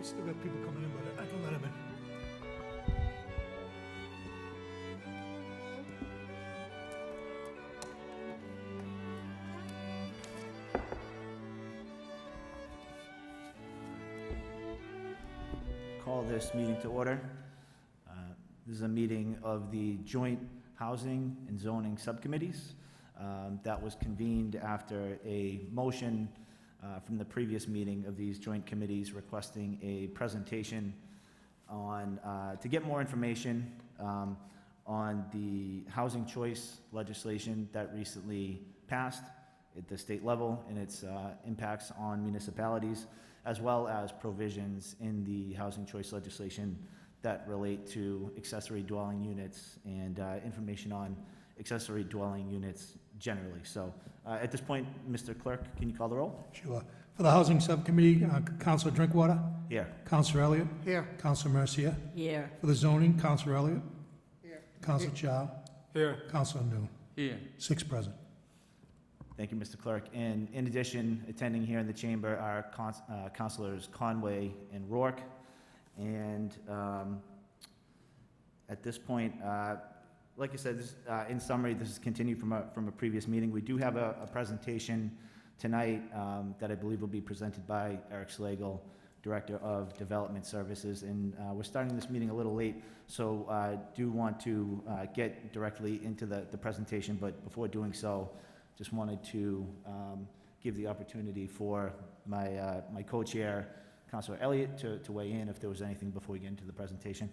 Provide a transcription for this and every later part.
Still got people coming in, but I can let them in. Call this meeting to order. This is a meeting of the Joint Housing and Zoning Subcommittees that was convened after a motion from the previous meeting of these joint committees requesting a presentation on to get more information on the housing choice legislation that recently passed at the state level and its impacts on municipalities, as well as provisions in the housing choice legislation that relate to accessory dwelling units and information on accessory dwelling units generally. So at this point, Mr. Clerk, can you call the roll? Sure. For the Housing Subcommittee, Councilor Drinkwater. Here. Councilor Elliott. Here. Councilor Mercier. Here. For the Zoning, Councilor Elliott. Here. Councilor Chow. Here. Councilor New. Here. 6 present. Thank you, Mr. Clerk. And in addition, attending here in the chamber are Councilors Conway and Rourke. And at this point, like I said, this, in summary, this is continued from a previous meeting. We do have a presentation tonight that I believe will be presented by Eric Slagle, Director of Development Services. And we're starting this meeting a little late, so I do want to get directly into the presentation. But before doing so, just wanted to give the opportunity for my my co-chair, Councilor Elliott, to weigh in if there was anything before we get into the presentation.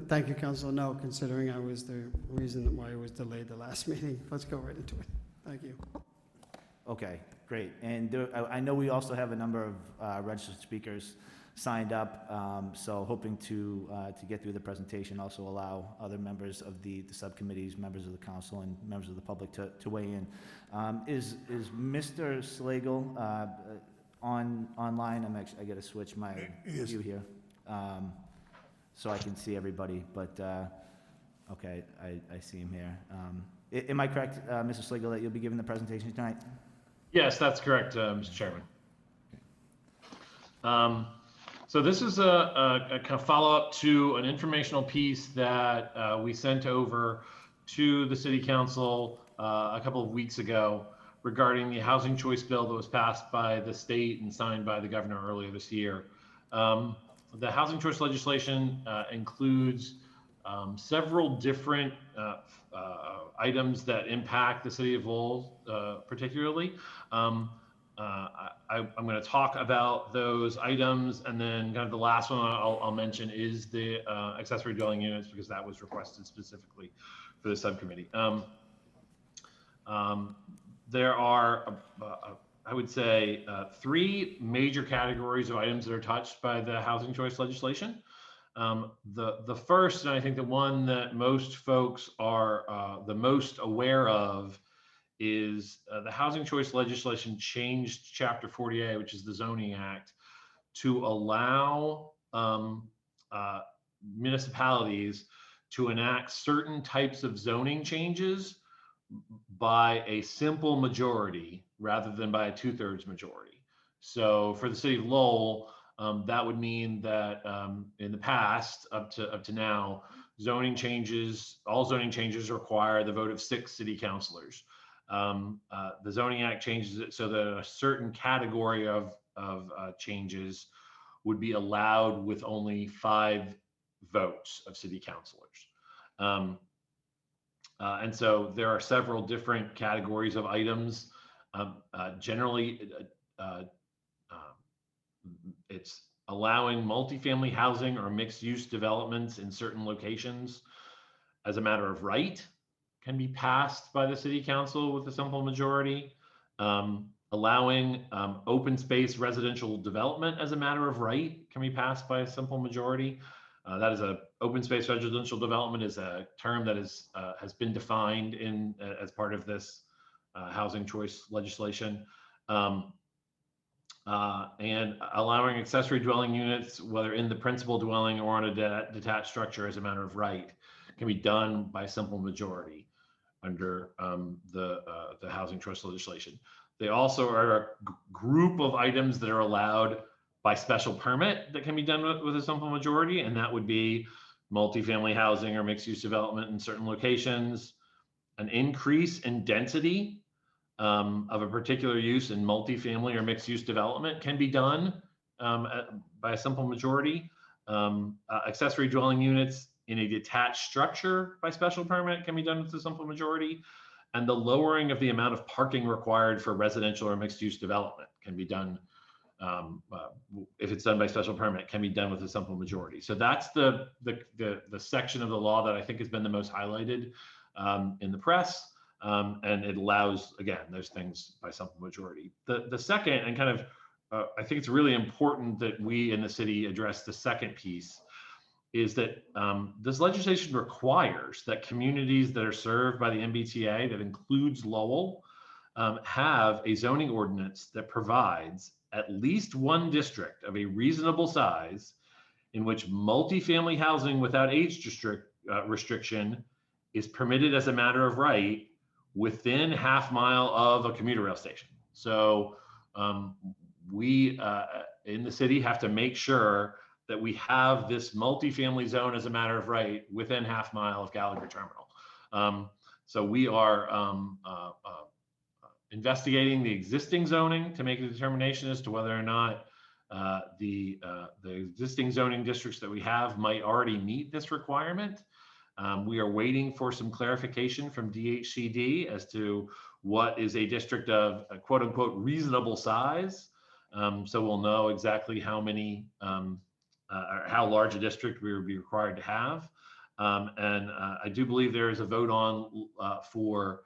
Thank you, Council. No, considering I was the reason why it was delayed the last meeting. Let's go right into it. Thank you. Okay, great. And I know we also have a number of registered speakers signed up, so hoping to get through the presentation, also allow other members of the subcommittees, members of the council, and members of the public to weigh in. Is Mr. Slagle online? I got to switch my view here so I can see everybody. But okay, I see him here. Am I correct, Mr. Slagle, that you'll be giving the presentation tonight? Yes, that's correct, Mr. Chairman. So this is a kind of follow-up to an informational piece that we sent over to the City Council a couple of weeks ago regarding the housing choice bill that was passed by the state and signed by the governor earlier this year. The housing choice legislation includes several different items that impact the city of Lowell particularly. I'm going to talk about those items, and then kind of the last one I'll mention is the accessory dwelling units, because that was requested specifically for the subcommittee. There are, I would say, 3 major categories of items that are touched by the housing choice legislation. The first, and I think the one that most folks are the most aware of, is the housing choice legislation changed Chapter 40A, which is the Zoning Act, to allow municipalities to enact certain types of zoning changes by a simple majority rather than by a 2/3 majority. So for the city of Lowell, that would mean that in the past, up to now, all zoning changes require the vote of 6 city councilors. The Zoning Act changes it so that a certain category of changes would be allowed with only 5 votes of city councilors. And so there are several different categories of items. Generally, it's allowing multifamily housing or mixed-use developments in certain locations as a matter of right can be passed by the city council with a simple majority. Allowing open space residential development as a matter of right can be passed by a simple majority. That is open space residential development is a term that is has been defined in as part of this housing choice legislation. And allowing accessory dwelling units, whether in the principal dwelling or on a detached structure as a matter of right, can be done by simple majority under the housing choice legislation. They also are a group of items that are allowed by special permit that can be done with a simple majority, and that would be multifamily housing or mixed-use development in certain locations, an increase in density of a particular use in multifamily or mixed-use development can be done by a simple majority. Accessory dwelling units in a detached structure by special permit can be done with a simple majority. And the lowering of the amount of parking required for residential or mixed-use development can be done, if it's done by special permit, can be done with a simple majority. So that's the section of the law that I think has been the most highlighted in the press. And it allows, again, those things by simple majority. The second, and kind of, I think it's really important that we in the city address the second piece, is that this legislation requires that communities that are served by the MBTA, that includes Lowell, have a zoning ordinance that provides at least one district of a reasonable size in which multifamily housing without age restriction is permitted as a matter of right within half mile of a commuter rail station. So we in the city have to make sure that we have this multifamily zone as a matter of right within half mile of Gallagher Terminal. So we are investigating the existing zoning to make a determination as to whether or not the existing zoning districts that we have might already meet this requirement. We are waiting for some clarification from DHCD as to what is a district of a quote unquote reasonable size. So we'll know exactly how many or how large a district we would be required to have. And I do believe there is a vote on for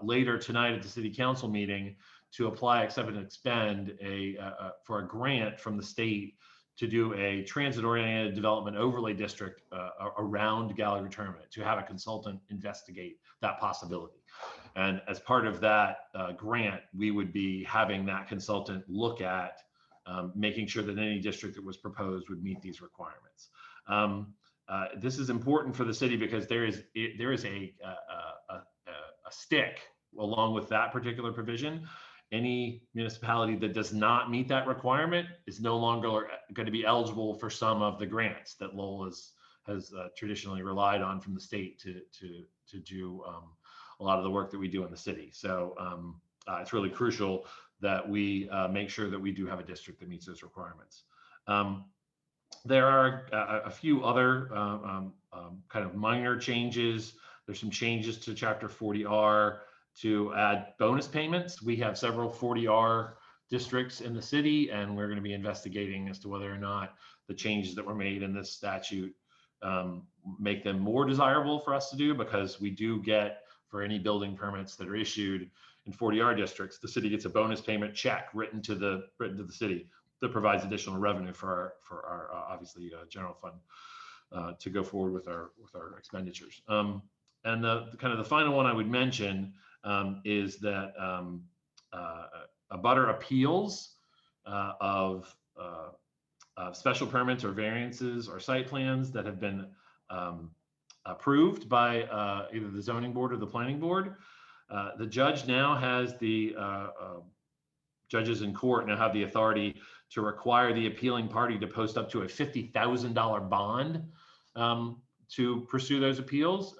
later tonight at the city council meeting to apply, accept, and expend for a grant from the state to do a transit-oriented development overlay district around Gallagher Terminal, to have a consultant investigate that possibility. And as part of that grant, we would be having that consultant look at making sure that any district that was proposed would meet these requirements. This is important for the city because there is a stick along with that particular provision. Any municipality that does not meet that requirement is no longer going to be eligible for some of the grants that Lowell has traditionally relied on from the state to do a lot of the work that we do in the city. So it's really crucial that we make sure that we do have a district that meets those requirements. There are a few other kind of minor changes. There's some changes to Chapter 40R to add bonus payments. We have several 40R districts in the city, and we're going to be investigating as to whether or not the changes that were made in this statute make them more desirable for us to do, because we do get, for any building permits that are issued in 40R districts, the city gets a bonus payment check written to the city that provides additional revenue for our obviously general fund to go forward with our expenditures. And the kind of the final one I would mention is that abutter appeals of special permits or variances or site plans that have been approved by either the zoning board or the planning board. The judge now has judges in court now have the authority to require the appealing party to post up to a $50,000 bond to pursue those appeals.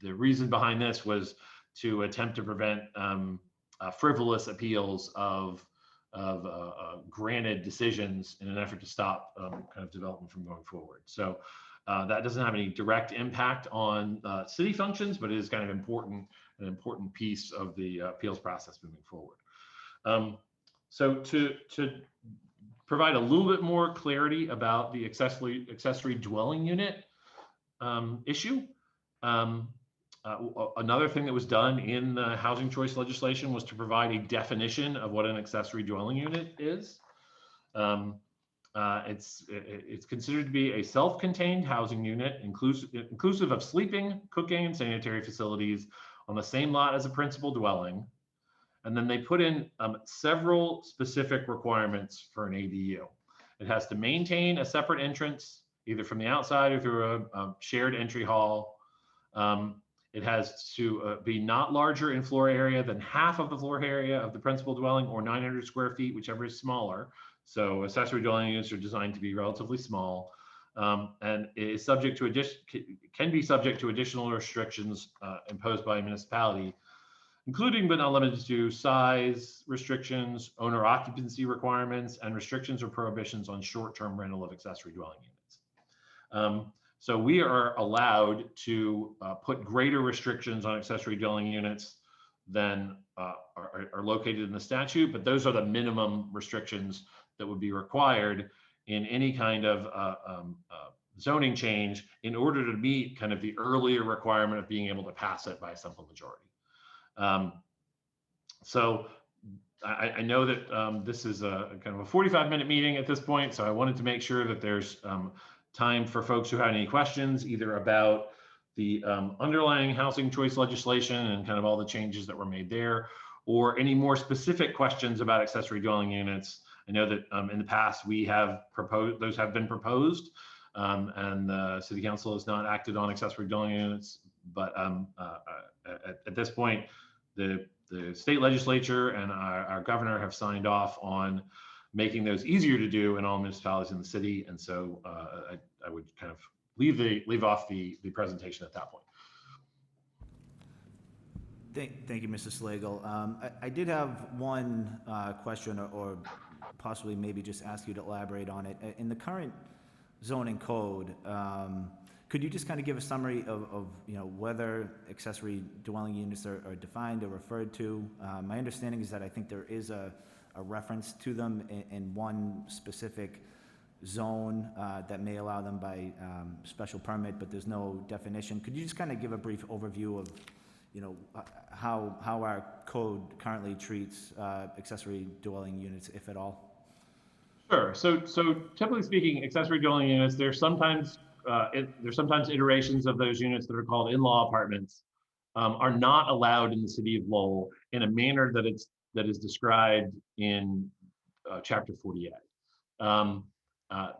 The reason behind this was to attempt to prevent frivolous appeals of granted decisions in an effort to stop kind of development from going forward. So that doesn't have any direct impact on city functions, but it is kind of an important piece of the appeals process moving forward. So to provide a little bit more clarity about the accessory dwelling unit issue, another thing that was done in the housing choice legislation was to provide a definition of what an accessory dwelling unit is. It's considered to be a self-contained housing unit inclusive of sleeping, cooking, and sanitary facilities on the same lot as a principal dwelling. And then they put in several specific requirements for an ADU. It has to maintain a separate entrance, either from the outside or through a shared entry hall. It has to be not larger in floor area than half of the floor area of the principal dwelling or 900 square feet, whichever is smaller. So accessory dwelling units are designed to be relatively small, and is subject to can be subject to additional restrictions imposed by a municipality, including but not limited to size restrictions, owner occupancy requirements, and restrictions or prohibitions on short-term rental of accessory dwelling units. So we are allowed to put greater restrictions on accessory dwelling units than are located in the statute, but those are the minimum restrictions that would be required in any kind of zoning change in order to meet kind of the earlier requirement of being able to pass it by a simple majority. So I know that this is a kind of a 45-minute meeting at this point, so I wanted to make sure that there's time for folks who have any questions, either about the underlying housing choice legislation and kind of all the changes that were made there, or any more specific questions about accessory dwelling units. I know that in the past we have proposed, those have been proposed, and the City Council has not acted on accessory dwelling units, but at this point, the state legislature and our governor have signed off on making those easier to do in all municipalities in the city. And so I would kind of leave off the presentation at that point. Thank you, Mr. Slagle. I did have one question, or possibly maybe just ask you to elaborate on it. In the current zoning code, could you just kind of give a summary of whether accessory dwelling units are defined or referred to? My understanding is that I think there is a reference to them in one specific zone that may allow them by special permit, but there's no definition. Could you just kind of give a brief overview of how our code currently treats accessory dwelling units, if at all? Sure. So typically speaking, accessory dwelling units, there's sometimes iterations of those units that are called in-law apartments, are not allowed in the city of Lowell in a manner that is described in Chapter 48.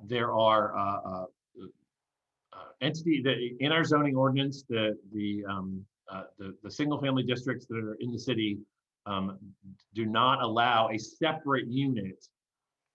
There are in our zoning ordinance, the single-family districts that are in the city do not allow a separate unit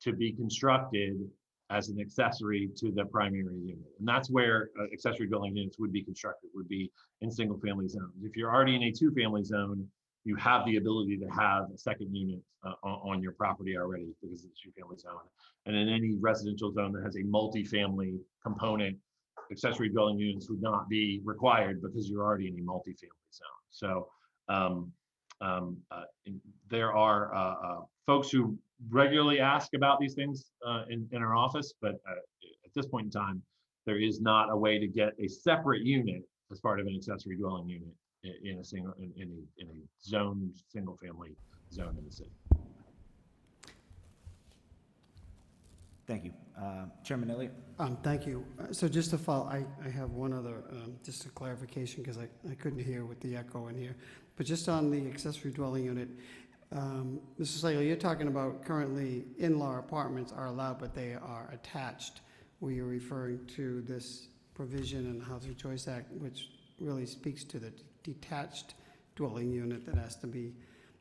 to be constructed as an accessory to the primary unit. And that's where accessory dwelling units would be constructed, would be in single-family zones. If you're already in a two-family zone, you have the ability to have a second unit on your property already because it's a two-family zone. And in any residential zone that has a multi-family component, accessory dwelling units would not be required because you're already in a multi-family zone. So there are folks who regularly ask about these things in our office, but at this point in time, there is not a way to get a separate unit as part of an accessory dwelling unit in a single family zone in the city. Thank you. Chairman Elliott? Thank you. So just to follow, I have one other, just a clarification, because I couldn't hear with the echo in here. But just on the accessory dwelling unit, Mr. Slagle, you're talking about currently in-law apartments are allowed, but they are attached. Were you referring to this provision in the Housing Choice Act, which really speaks to the detached dwelling unit that has to be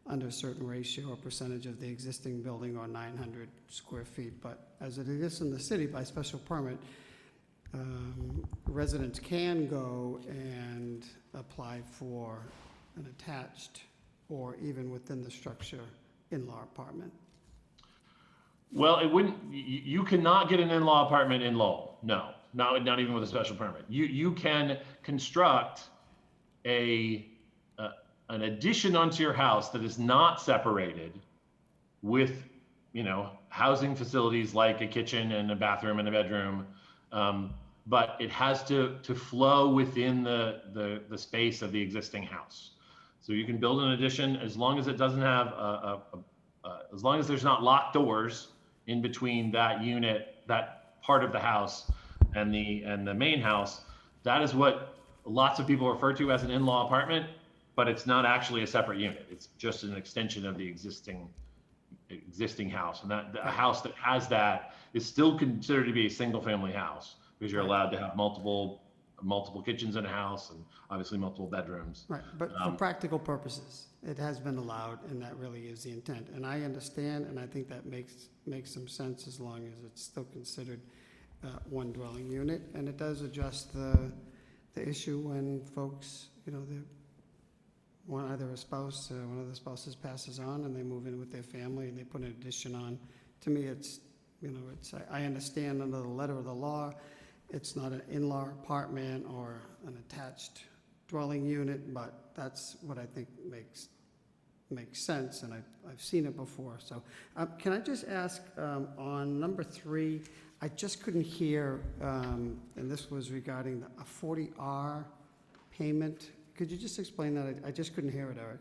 under a certain ratio or percentage of the existing building or 900 square feet? But as it exists in the city by special permit, residents can go and apply for an attached or even within the structure in-law apartment. Well, it wouldn't. You cannot get an in-law apartment in Lowell. No, not even with a special permit. You can construct an addition onto your house that is not separated with, housing facilities like a kitchen and a bathroom and a bedroom, but it has to flow within the space of the existing house. So you can build an addition as long as it doesn't have as long as there's not locked doors in between that unit, that part of the house, and the main house. That is what lots of people refer to as an in-law apartment, but it's not actually a separate unit. It's just an extension of the existing house. And that a house that has that is still considered to be a single-family house because you're allowed to have multiple multiple kitchens in a house and obviously multiple bedrooms. Right, but for practical purposes, it has been allowed, and that really is the intent. And I understand, and I think that makes some sense as long as it's still considered one dwelling unit. And it does address the issue when folks, either one of the spouses passes on and they move in with their family and they put an addition on. To me, I understand under the letter of the law, it's not an in-law apartment or an attached dwelling unit, but that's what I think makes sense, and I've seen it before. So can I just ask, on number 3, I just couldn't hear, and this was regarding a 40R payment. Could you just explain that? I just couldn't hear it, Eric.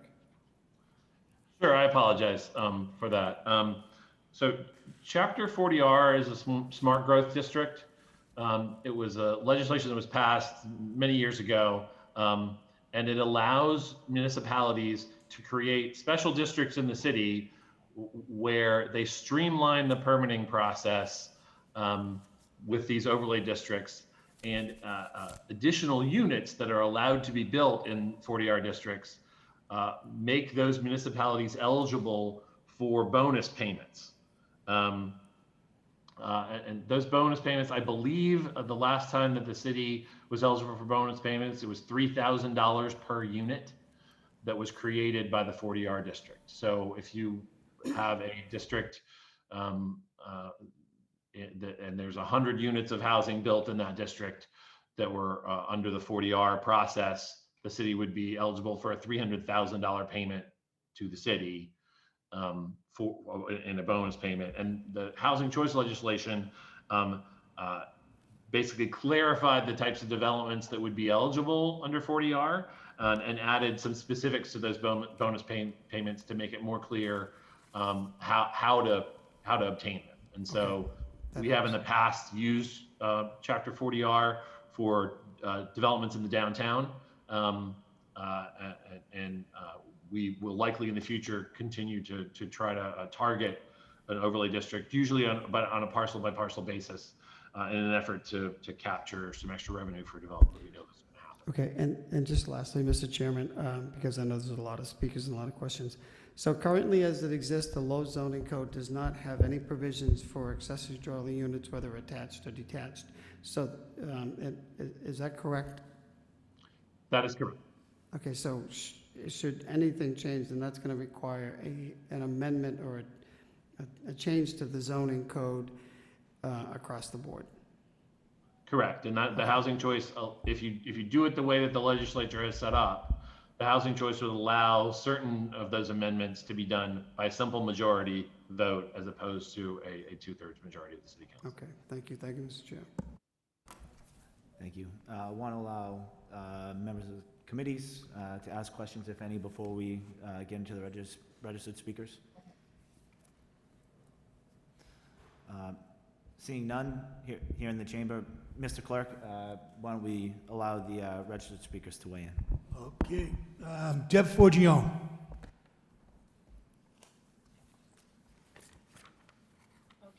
Sure, I apologize for that. So Chapter 40R is a smart growth district. It was a legislation that was passed many years ago, and it allows municipalities to create special districts in the city where they streamline the permitting process with these overlay districts, and additional units that are allowed to be built in 40R districts make those municipalities eligible for bonus payments. And those bonus payments, I believe the last time that the city was eligible for bonus payments, it was $3,000 per unit that was created by the 40R district. So if you have a district and there's 100 units of housing built in that district that were under the 40R process, the city would be eligible for a $300,000 payment to the city in a bonus payment. And the housing choice legislation basically clarified the types of developments that would be eligible under 40R and added some specifics to those bonus payments to make it more clear how to obtain them. And so we have in the past used Chapter 40R for developments in the downtown, and we will likely in the future continue to try to target an overlay district, usually on a parcel by parcel basis, in an effort to capture some extra revenue for development. We know this is going to happen. Okay, and just lastly, Mr. Chairman, because I know there's a lot of speakers and a lot of questions. So currently, as it exists, the low zoning code does not have any provisions for accessory dwelling units, whether attached or detached. So is that correct? That is correct. Okay, so should anything change, then that's going to require an amendment or a change to the zoning code across the board. Correct, and that the housing choice, if you do it the way that the legislature has set up, the housing choice would allow certain of those amendments to be done by a simple majority vote as opposed to a 2/3 majority of the city council. Okay, thank you, Mr. Chair. Thank you. I want to allow members of the committees to ask questions, if any, before we get into the registered speakers. Seeing none here in the chamber, Mr. Clerk, why don't we allow the registered speakers to weigh in? Okay. Deb Forgione.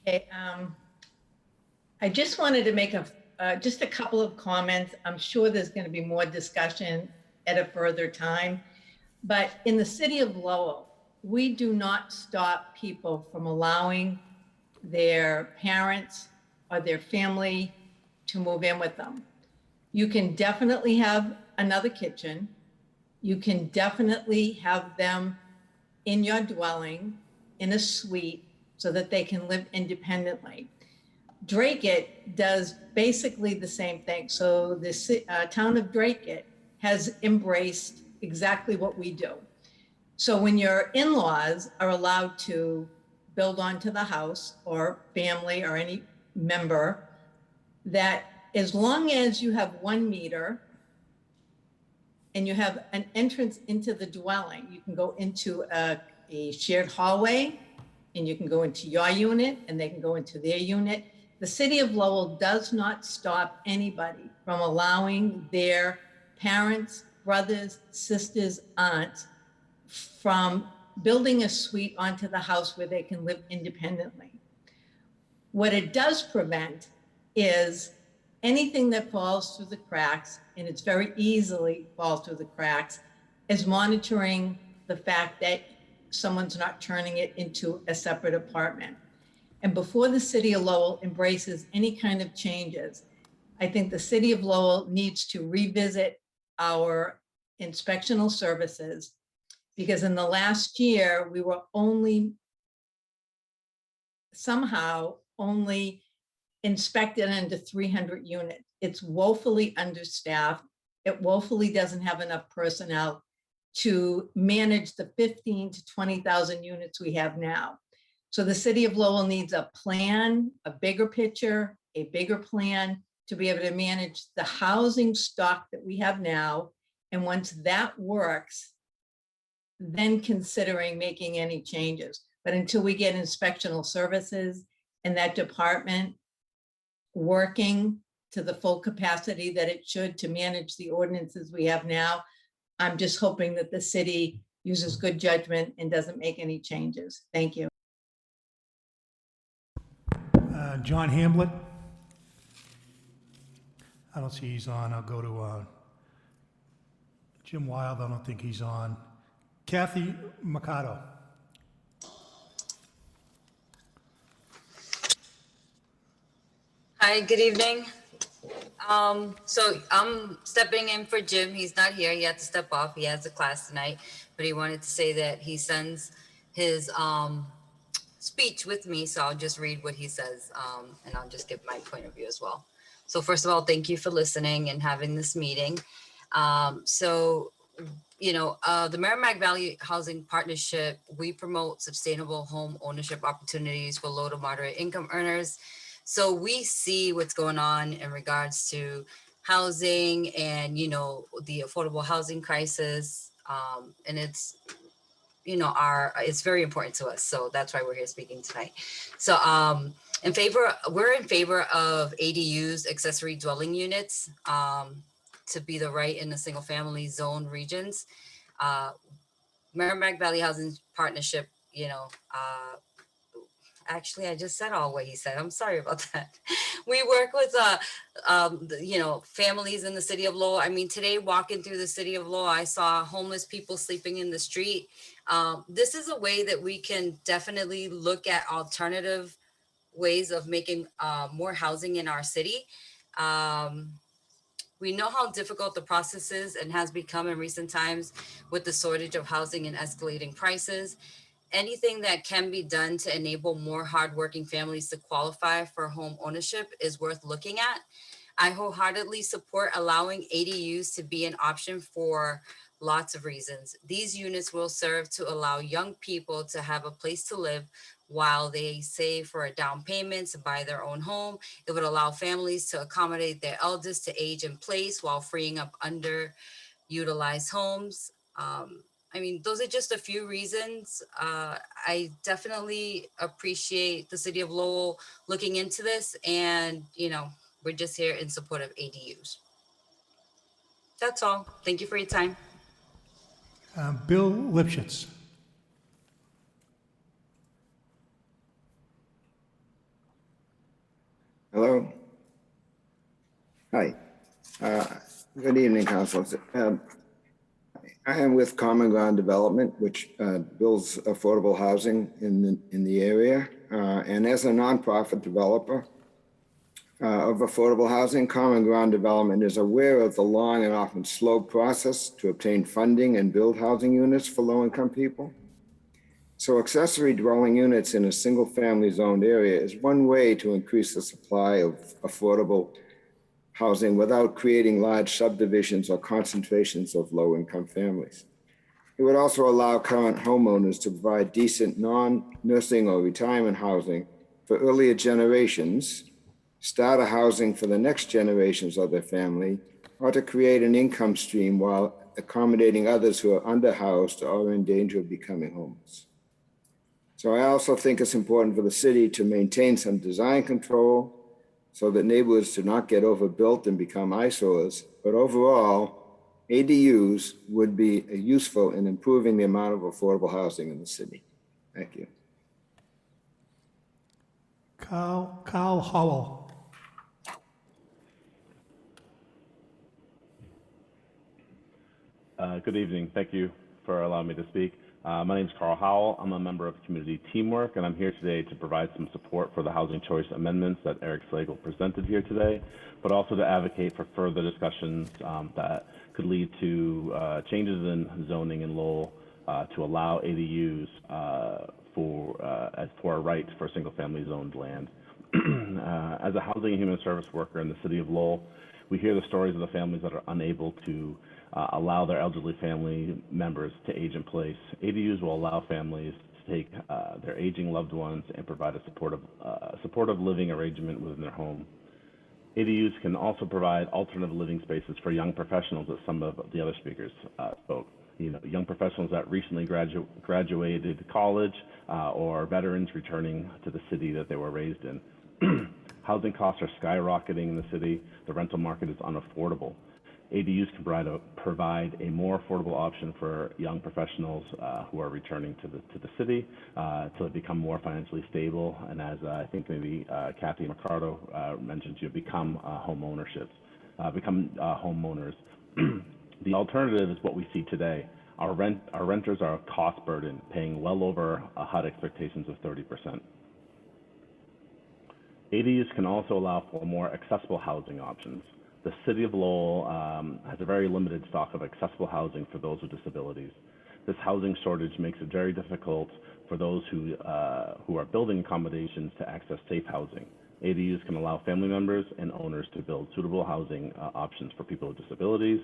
Okay, I just wanted to make just a couple of comments. I'm sure there's going to be more discussion at a further time, but in the city of Lowell, we do not stop people from allowing their parents or their family to move in with them. You can definitely have another kitchen. You can definitely have them in your dwelling in a suite so that they can live independently. Dracut does basically the same thing. So the town of Dracut has embraced exactly what we do. So when your in-laws are allowed to build onto the house, or family or any member, that as long as you have 1 meter and you have an entrance into the dwelling, you can go into a shared hallway, and you can go into your unit and they can go into their unit. The city of Lowell does not stop anybody from allowing their parents, brothers, sisters, aunts from building a suite onto the house where they can live independently. What it does prevent is anything that falls through the cracks, and it's very easily falls through the cracks, is monitoring the fact that someone's not turning it into a separate apartment. And before the city of Lowell embraces any kind of changes, I think the city of Lowell needs to revisit our inspectional services, because in the last year, we were somehow only inspected into 300 units. It's woefully understaffed. It woefully doesn't have enough personnel to manage the 15 to 20,000 units we have now. So the city of Lowell needs a plan, a bigger picture, a bigger plan to be able to manage the housing stock that we have now. And once that works, then considering making any changes. But until we get inspectional services and that department working to the full capacity that it should to manage the ordinances we have now, I'm just hoping that the city uses good judgment and doesn't make any changes. Thank you. John Hamblett? I don't see he's on. I'll go to Jim Wild. I don't think he's on. Kathy Mercado? Hi, good evening. So I'm stepping in for Jim. He's not here. He had to step off. He has a class tonight, but he wanted to say that he sends his speech with me. So I'll just read what he says, and I'll just give my point of view as well. So first of all, thank you for listening and having this meeting. The Merrimack Valley Housing Partnership, we promote sustainable home ownership opportunities for low to moderate income earners. So we see what's going on in regards to housing and, the affordable housing crisis. And it's, it's very important to us. So that's why we're here speaking tonight. So we're in favor of ADUs, accessory dwelling units, to be the right in the single family zone regions. Merrimack Valley Housing Partnership, actually, I just said all what he said. I'm sorry about that. We work with, families in the city of Lowell. I mean, today walking through the city of Lowell, I saw homeless people sleeping in the street. This is a way that we can definitely look at alternative ways of making more housing in our city. We know how difficult the process is and has become in recent times with the shortage of housing and escalating prices. Anything that can be done to enable more hardworking families to qualify for home ownership is worth looking at. I wholeheartedly support allowing ADUs to be an option for lots of reasons. These units will serve to allow young people to have a place to live while they save for a down payment to buy their own home. It would allow families to accommodate their eldest to age in place while freeing up underutilized homes. Those are just a few reasons. I definitely appreciate the city of Lowell looking into this, and we're just here in support of ADUs. That's all. Thank you for your time. Bill Lipschitz? Hello. Hi. Good evening, councilors. I am with Common Ground Development, which builds affordable housing in the area. And as a nonprofit developer of affordable housing, Common Ground Development is aware of the long and often slow process to obtain funding and build housing units for low-income people. So accessory dwelling units in a single-family zoned area is one way to increase the supply of affordable housing without creating large subdivisions or concentrations of low-income families. It would also allow current homeowners to provide decent non-nursing or retirement housing for earlier generations, starter housing for the next generations of their family, or to create an income stream while accommodating others who are underhoused or in danger of becoming homeless. So I also think it's important for the city to maintain some design control so that neighborhoods do not get overbuilt and become eyesores. But overall, ADUs would be useful in improving the amount of affordable housing in the city. Thank you. Carl Howell? Good evening. Thank you for allowing me to speak. My name is Carl Howell. I'm a member of Community Teamwork, and I'm here today to provide some support for the housing choice amendments that Eric Slagle presented here today, but also to advocate for further discussions that could lead to changes in zoning in Lowell to allow ADUs for a right for single-family zoned land. As a housing and human service worker in the city of Lowell, we hear the stories of the families that are unable to allow their elderly family members to age in place. ADUs will allow families to take their aging loved ones and provide a supportive living arrangement within their home. ADUs can also provide alternative living spaces for young professionals, as some of the other speakers spoke. You know, young professionals that recently graduated college or veterans returning to the city that they were raised in. Housing costs are skyrocketing in the city. The rental market is unaffordable. ADUs can provide a more affordable option for young professionals who are returning to the city to become more financially stable, and as I think maybe Kathy McCardo mentioned, become homeowners. The alternative is what we see today. Our renters are a cost burden, paying well over HUD expectations of 30%. ADUs can also allow for more accessible housing options. The city of Lowell has a very limited stock of accessible housing for those with disabilities. This housing shortage makes it very difficult for those who are building accommodations to access safe housing. ADUs can allow family members and owners to build suitable housing options for people with disabilities.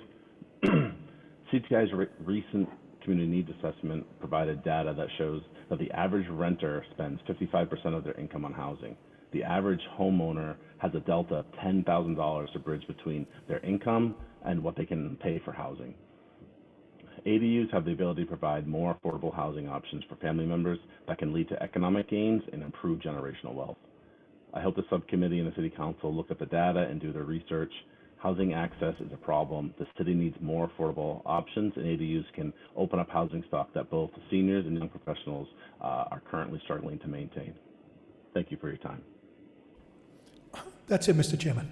CTI's recent community needs assessment provided data that shows that the average renter spends 55% of their income on housing. The average homeowner has a delta of $10,000 to bridge between their income and what they can pay for housing. ADUs have the ability to provide more affordable housing options for family members that can lead to economic gains and improve generational wealth. I hope the subcommittee and the city council look at the data and do their research. Housing access is a problem. The city needs more affordable options, and ADUs can open up housing stock that both seniors and young professionals are currently struggling to maintain. Thank you for your time. That's it, Mr. Chairman.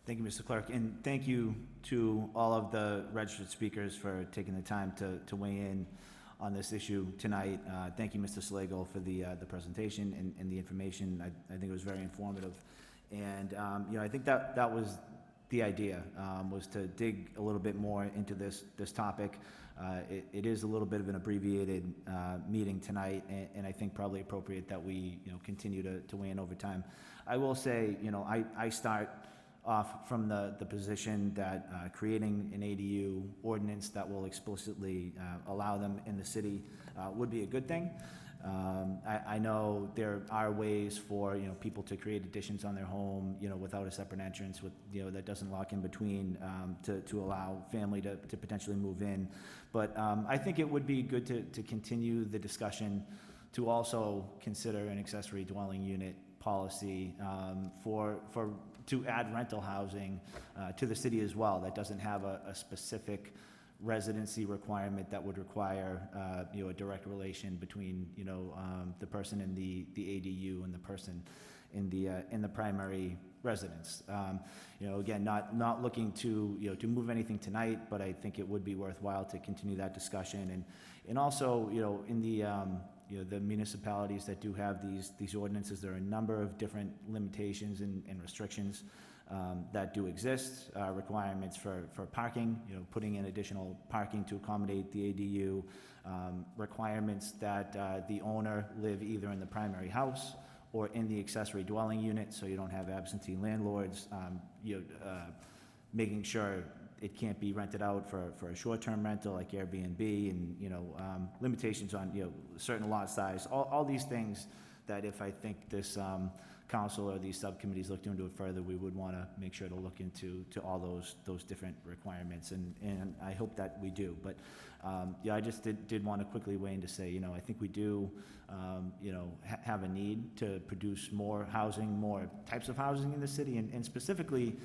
Thank you, Mr. Clerk, and thank you to all of the registered speakers for taking the time to weigh in on this issue tonight. Thank you, Mr. Slagle, for the presentation and the information. I think it was very informative, and I think that was the idea, was to dig a little bit more into this topic. It is a little bit of an abbreviated meeting tonight, and I think probably appropriate that we continue to weigh in over time. I will say, I start off from the position that creating an ADU ordinance that will explicitly allow them in the city would be a good thing. I know there are ways for people to create additions on their home without a separate entrance with that doesn't lock in between to allow family to potentially move in, but I think it would be good to continue the discussion to also consider an accessory dwelling unit policy to add rental housing to the city as well. That doesn't have a specific residency requirement that would require a direct relation between the person in the ADU and the person in the primary residence. Again, not looking to move anything tonight, but I think it would be worthwhile to continue that discussion, and also in the municipalities that do have these ordinances, there are a number of different limitations and restrictions that do exist, requirements for parking, putting in additional parking to accommodate the ADU, requirements that the owner live either in the primary house or in the accessory dwelling unit, so you don't have absentee landlords, making sure it can't be rented out for a short-term rental like Airbnb, and limitations on certain lot size, all these things that if I think this council or these subcommittees looked into it further, we would want to make sure to look into all those different requirements, and I hope that we do. But I just did want to quickly weigh in to say, I think we do have a need to produce more housing, more types of housing in the city, and specifically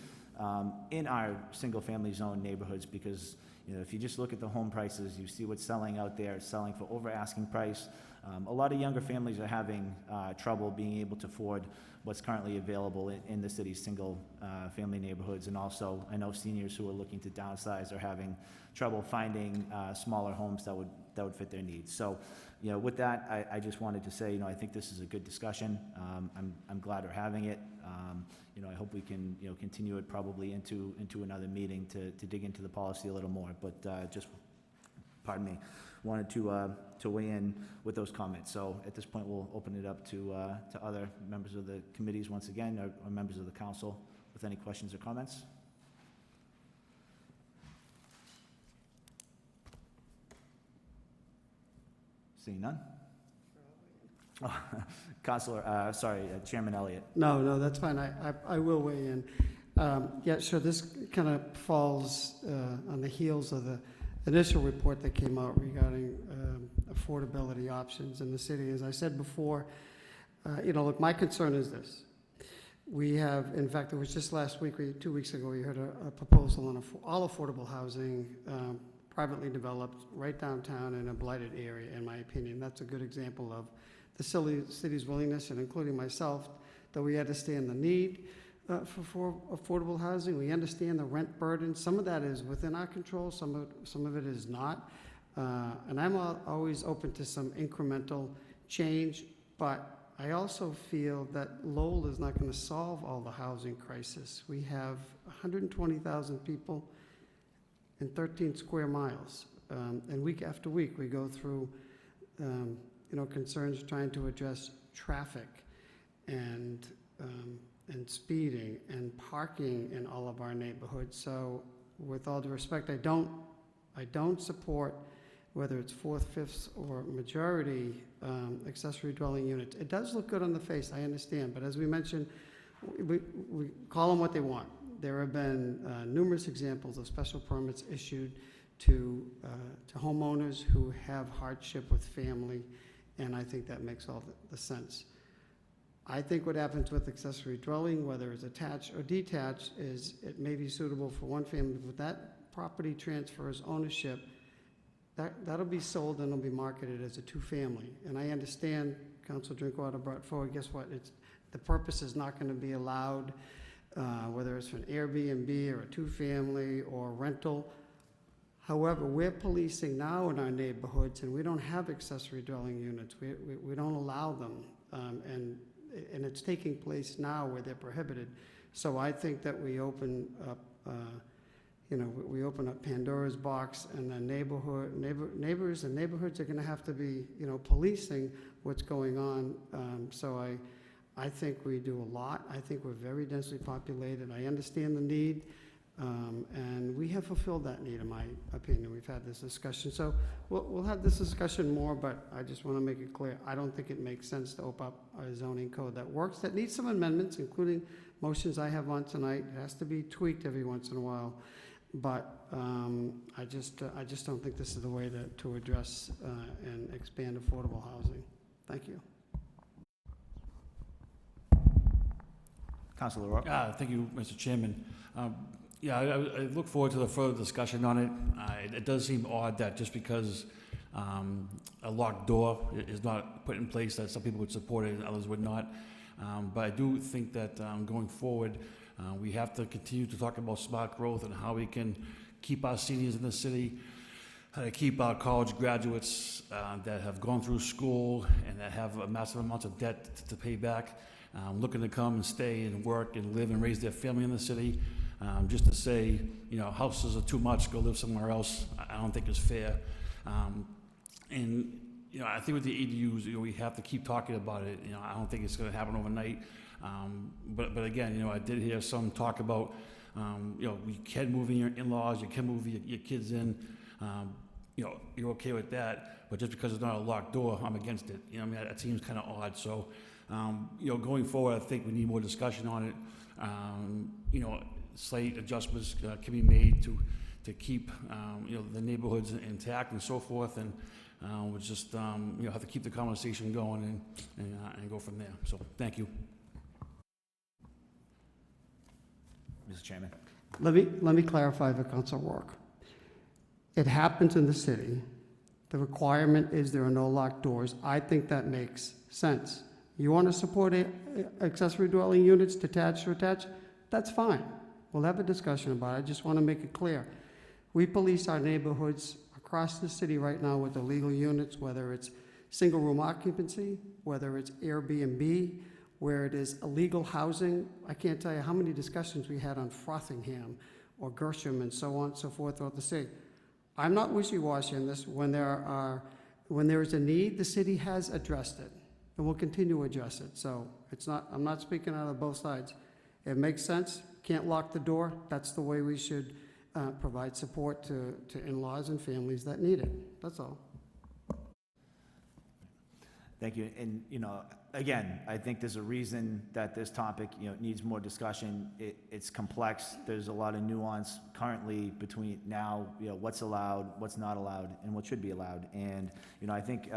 in our single-family zone neighborhoods, because, you know, if you just look at the home prices, you see what's selling out there, it's selling for over asking price. A lot of younger families are having trouble being able to afford what's currently available in the city's single-family neighborhoods, and also I know seniors who are looking to downsize are having trouble finding smaller homes that would fit their needs. So, you know, with that, I just wanted to say, you know, I think this is a good discussion. I'm glad we're having it. You know, I hope we can, you know, continue it probably into another meeting to dig into the policy a little more. But just, pardon me, wanted to weigh in with those comments. So at this point, we'll open it up to other members of the committees once again, or members of the council with any questions or comments. Seeing none? Chairman Elliott. No, that's fine. I will weigh in. Yeah, sure, this kind of falls on the heels of the initial report that came out regarding affordability options in the city. As I said before, you know, look, my concern is this. We have, in fact, it was just last week, 2 weeks ago, we heard a proposal on all affordable housing, privately developed, right downtown in a blighted area, in my opinion. That's a good example of the city's willingness, and including myself, that we understand the need for affordable housing. We understand the rent burden. Some of that is within our control, some of it is not. And I'm always open to some incremental change, but I also feel that Lowell is not going to solve all the housing crisis. We have 120,000 people in 13 square miles. And week after week, we go through you know, concerns trying to address traffic and speeding and parking in all of our neighborhoods. So with all due respect, I don't support, whether it's fourth, fifth, or majority accessory dwelling units. It does look good on the face, I understand, but as we mentioned, we call them what they want. There have been numerous examples of special permits issued to homeowners who have hardship with family, and I think that makes all the sense. I think what happens with accessory dwelling, whether it's attached or detached, is it may be suitable for one family, but that property transfers ownership, that'll be sold and it'll be marketed as a two-family. And I understand Councilor Drinkwater brought forward, guess what? The purpose is not going to be allowed, whether it's for an Airbnb or a two-family or rental. However, we're policing now in our neighborhoods, and we don't have accessory dwelling units. We don't allow them, and it's taking place now where they're prohibited. So I think that we open up, you know, we open up Pandora's box, and the neighbors and neighborhoods are going to have to be, you know, policing what's going on. So I think we do a lot. I think we're very densely populated. I understand the need. And we have fulfilled that need, in my opinion. We've had this discussion. So we'll have this discussion more, but I just want to make it clear. I don't think it makes sense to open up a zoning code that works, that needs some amendments, including motions I have on tonight. It has to be tweaked every once in a while. But I just don't think this is the way to address and expand affordable housing. Thank you. Councilor Rourke. Thank you, Mr. Chairman. Yeah, I look forward to the further discussion on it. It does seem odd that just because a locked door is not put in place, that some people would support it and others would not. But I do think that going forward, we have to continue to talk about smart growth and how we can keep our seniors in the city, how to keep our college graduates that have gone through school and that have a massive amounts of debt to pay back, looking to come and stay and work and live and raise their family in the city. Just to say, you know, houses are too much, go live somewhere else, I don't think is fair. And, you know, I think with the ADUs, you know, we have to keep talking about it. You know, I don't think it's going to happen overnight. But again, you know, I did hear some talk about, you know, you can move in your in-laws, you can move your kids in. You know, you're okay with that, but just because it's not a locked door, I'm against it. You know, I mean, that seems kind of odd. So, you know, going forward, I think we need more discussion on it. You know, slight adjustments can be made to keep you know, the neighborhoods intact and so forth, and we'll just you know, have to keep the conversation going and go from there. So thank you. Mr. Chairman. Let me clarify for Council Rourke. It happens in the city. The requirement is there are no locked doors. I think that makes sense. You want to support accessory dwelling units, detached or attached? That's fine. We'll have a discussion about it. I just want to make it clear. We police our neighborhoods across the city right now with illegal units, whether it's single-room occupancy, whether it's Airbnb, where it is illegal housing. I can't tell you how many discussions we had on Frothingham or Gershom and so on and so forth throughout the city. I'm not wishy-washy on this. When there is a need, the city has addressed it, and will continue to address it. So I'm not speaking out of both sides. It makes sense. Can't lock the door. That's the way we should provide support to in-laws and families that need it. That's all. Thank you. And, again, I think there's a reason that this topic, needs more discussion. It's complex. There's a lot of nuance currently between now, what's allowed, what's not allowed, and what should be allowed. And, I think,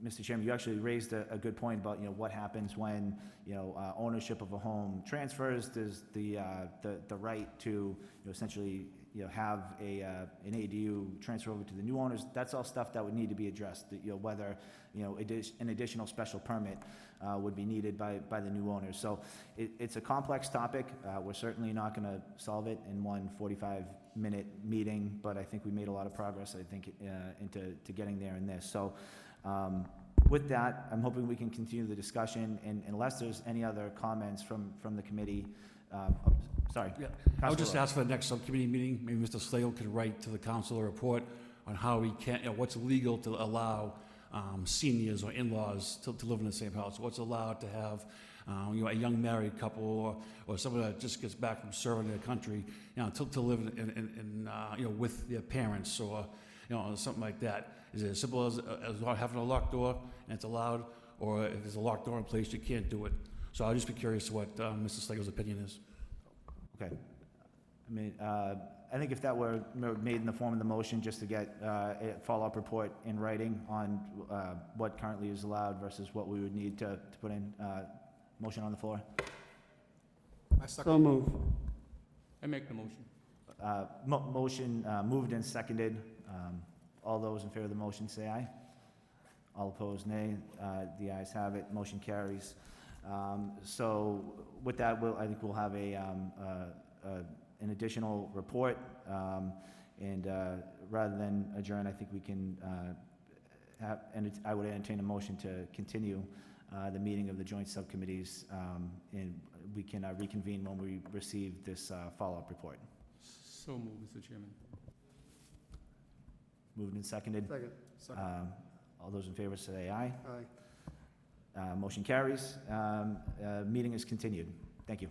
Mr. Chairman, you actually raised a good point about, what happens when, ownership of a home transfers. There's the right to, essentially, have an ADU transfer over to the new owners. That's all stuff that would need to be addressed. Whether an additional special permit would be needed by the new owners. So it's a complex topic. We're certainly not going to solve it in one 45-minute meeting, but I think we made a lot of progress. I think into getting there in this. So. With that, I'm hoping we can continue the discussion, and unless there's any other comments from the committee. Sorry. Yeah, I would just ask for the next subcommittee meeting, maybe Mr. Slagle could write to the council a report on how we can, what's legal to allow seniors or in-laws to live in the same house. What's allowed to have, a young married couple or someone that just gets back from serving their country, to live in with their parents or, something like that. Is it as simple as not having a locked door and it's allowed, or if there's a locked door in place, you can't do it? So I'll just be curious what Mr. Slagle's opinion is. Okay. I mean, I think if that were made in the form of the motion, just to get a follow-up report in writing on what currently is allowed versus what we would need to put in, motion on the floor. So move. I make the motion. Motion moved and seconded. All those in favor of the motion say aye. All opposed, nay. The ayes have it. Motion carries. So with that, I think we'll have an additional report. And rather than adjourn, I think we can I would entertain a motion to continue the meeting of the joint subcommittees, and we can reconvene when we receive this follow-up report. So moved, Mr. Chairman. Moved and seconded. Second. All those in favor say aye. Aye. Motion carries. Meeting is continued. Thank you.